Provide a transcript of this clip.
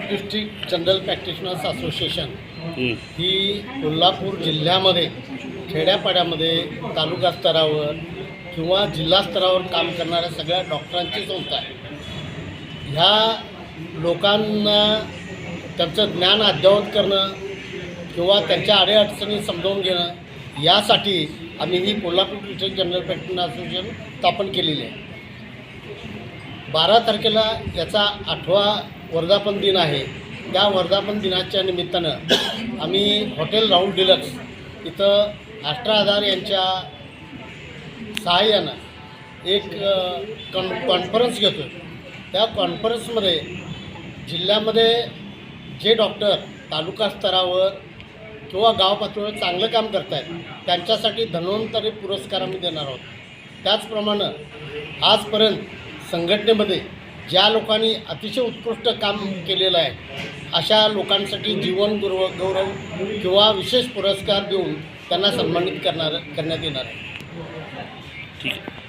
District general practitioners association ही कोल्हापूर जिल्ह्यामध्ये खेड्यापाड्यामध्ये तालुका स्तरावर किंवा जिल्हा स्तरावर काम करणाऱ्या सगळ्या डॉक्टरांची संस्था आहे. ह्या लोकांना त्यांचं ज्ञान अद्ययावत करणं किंवा त्यांच्या अडीअडचणी समजावून घेणं यासाठी आम्ही ही Kolhapur district general practitioner association स्थापन केलेली आहे. 12 तारखेला याचा 8वा वर्धापन दिन आहे. त्या वर्धापन दिनाच्या निमित्तानं आम्ही हॉटेल राहुल डिलक्स इथं अष्टाधार यांच्या सहाय्यानं एक कॉन्फरन्स घेतो. त्या कॉन्फरन्समध्ये जिल्ह्यामध्ये जे डॉक्टर तालुका स्तरावर किंवा गाव पातळीवर चांगलं काम करत आहेत त्यांच्यासाठी धन्वंतरी पुरस्कार आम्ही देणार आहोत. त्याचप्रमाणे आजपर्यंत संघटनेमध्ये ज्या लोकांनी अतिशय उत्कृष्ट काम केलेलं आहे अशा लोकांसाठी जीवन गौरव किंवा विशेष पुरस्कार देऊन त्यांना सन्मानित करण्यात येणार आहे. ठीक आहे.